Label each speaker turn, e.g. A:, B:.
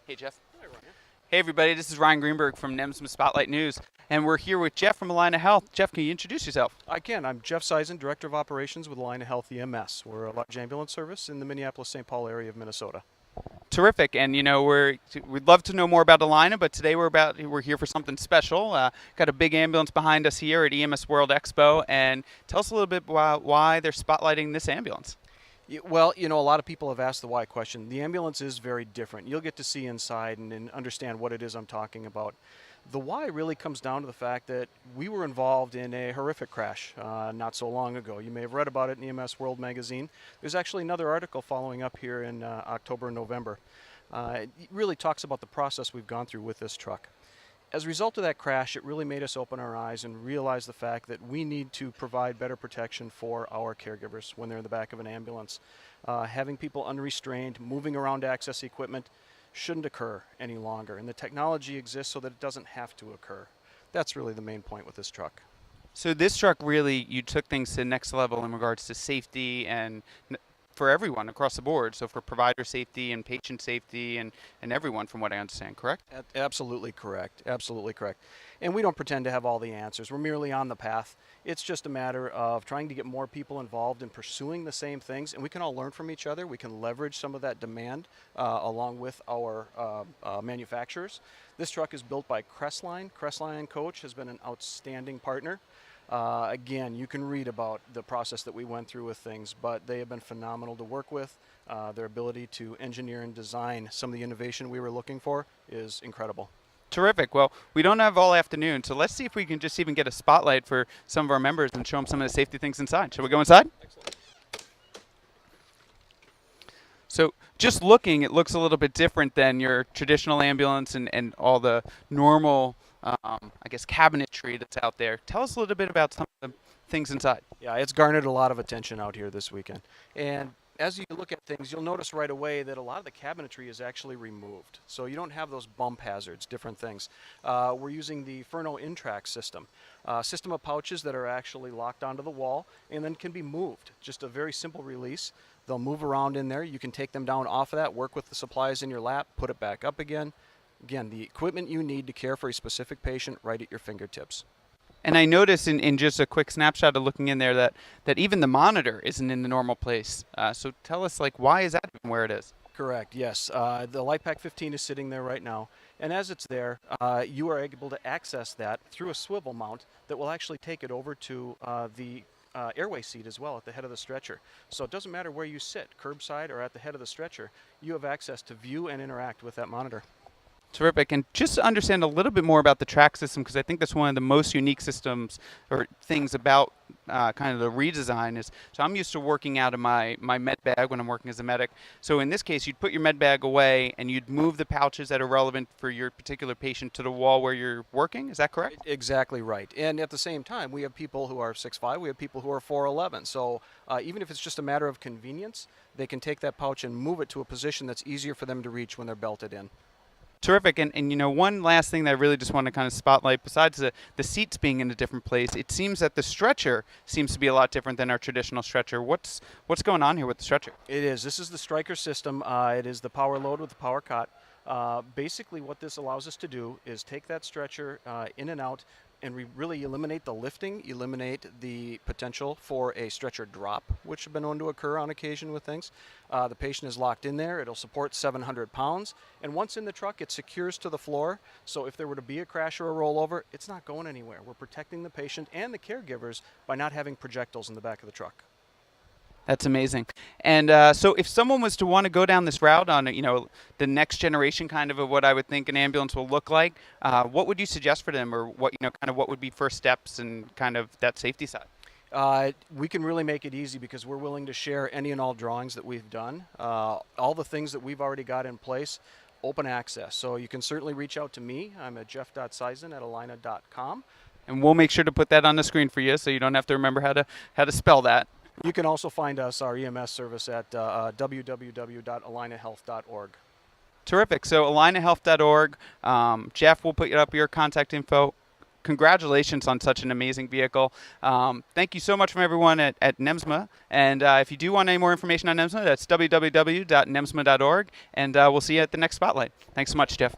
A: Hey, Jeff.
B: Hi, Ryan.
A: Hey, everybody. This is Ryan Greenberg from NEMS Spotlight News, and we're here with Jeff from Allina Health. Jeff, can you introduce yourself?
B: I can. I'm Jeff Seisen, Director of Operations with Allina Health EMS. We're a large ambulance service in the Minneapolis-St. Paul area of Minnesota.
A: Terrific. And we'd love to know more about Allina, but today we're here for something special. Got a big ambulance behind us here at EMS World Expo, and tell us a little bit about why they're spotlighting this ambulance.
B: Well, a lot of people have asked the why question. The ambulance is very different. You'll get to see inside and understand what it is I'm talking about. The why really comes down to the fact that we were involved in a horrific crash not so long ago. You may have read about it in EMS World magazine. There's actually another article following up here in October and November. It really talks about the process we've gone through with this truck. As a result of that crash, it really made us open our eyes and realize the fact that we need to provide better protection for our caregivers when they're in the back of an ambulance. Having people unrestrained, moving around to access equipment shouldn't occur any longer, and the technology exists so that it doesn't have to occur. That's really the main point with this truck.
A: So this truck really, you took things to the next level in regards to safety and for everyone across the board. So for provider safety and patient safety and everyone, from what I understand, correct?
B: Absolutely correct. Absolutely correct. And we don't pretend to have all the answers. We're merely on the path. It's just a matter of trying to get more people involved in pursuing the same things, and we can all learn from each other. We can leverage some of that demand along with our manufacturers. This truck is built by Crestline. Crestline Coach has been an outstanding partner. Again, you can read about the process that we went through with things, but they have been phenomenal to work with. Their ability to engineer and design some of the innovation we were looking for is incredible.
A: Terrific. Well, we don't have all afternoon, so let's see if we can just even get a spotlight for some of our members and show them some of the safety things inside. Shall we go inside?
B: Excellent.
A: So just looking, it looks a little bit different than your traditional ambulance and all the normal, I guess, cabinetry that's out there. Tell us a little bit about some of the things inside.
B: Yeah, it's garnered a lot of attention out here this weekend. And as you look at things, you'll notice right away that a lot of the cabinetry is actually removed. So you don't have those bump hazards, different things. We're using the Furno InTrack system. System of pouches that are actually locked onto the wall and then can be moved. Just a very simple release. They'll move around in there. You can take them down off of that, work with the supplies in your lap, put it back up again. Again, the equipment you need to care for a specific patient right at your fingertips.
A: And I noticed in just a quick snapshot of looking in there that even the monitor isn't in the normal place. So tell us, why is that even where it is?
B: Correct, yes. The LifePak 15 is sitting there right now. And as it's there, you are able to access that through a swivel mount that will actually take it over to the airway seat as well at the head of the stretcher. So it doesn't matter where you sit, curbside or at the head of the stretcher, you have access to view and interact with that monitor.
A: Terrific. And just to understand a little bit more about the track system, because I think that's one of the most unique systems or things about kind of the redesign is, so I'm used to working out of my med bag when I'm working as a medic. So in this case, you'd put your med bag away and you'd move the pouches that are relevant for your particular patient to the wall where you're working. Is that correct?
B: Exactly right. And at the same time, we have people who are 6'5", we have people who are 4'11". So even if it's just a matter of convenience, they can take that pouch and move it to a position that's easier for them to reach when they're belted in.
A: Terrific. And one last thing that I really just want to kind of spotlight, besides the seats being in a different place, it seems that the stretcher seems to be a lot different than our traditional stretcher. What's going on here with the stretcher?
B: It is. This is the Stryker system. It is the power load with the power cot. Basically what this allows us to do is take that stretcher in and out, and we really eliminate the lifting, eliminate the potential for a stretcher drop, which have been known to occur on occasion with things. The patient is locked in there. It'll support 700 pounds. And once in the truck, it secures to the floor. So if there were to be a crash or a rollover, it's not going anywhere. We're protecting the patient and the caregivers by not having projectiles in the back of the truck.
A: That's amazing. And so if someone was to want to go down this route on, the next generation kind of what I would think an ambulance will look like, what would you suggest for them, or what, kind of what would be first steps and kind of that safety side?
B: We can really make it easy because we're willing to share any and all drawings that we've done. All the things that we've already got in place, open access. So you can certainly reach out to me. I'm at jeff.seisen@allina.com.
A: And we'll make sure to put that on the screen for you so you don't have to remember how to spell that.
B: You can also find us, our EMS service, at www.allinahealth.org.
A: Terrific. So allinahealth.org. Jeff will put up your contact info. congratulations on such an amazing vehicle. Thank you so much from everyone at NEMSMA. And if you do want any more information on NEMSMA, that's www.nemsma.org. And we'll see you at the next Spotlight. Thanks so much, Jeff.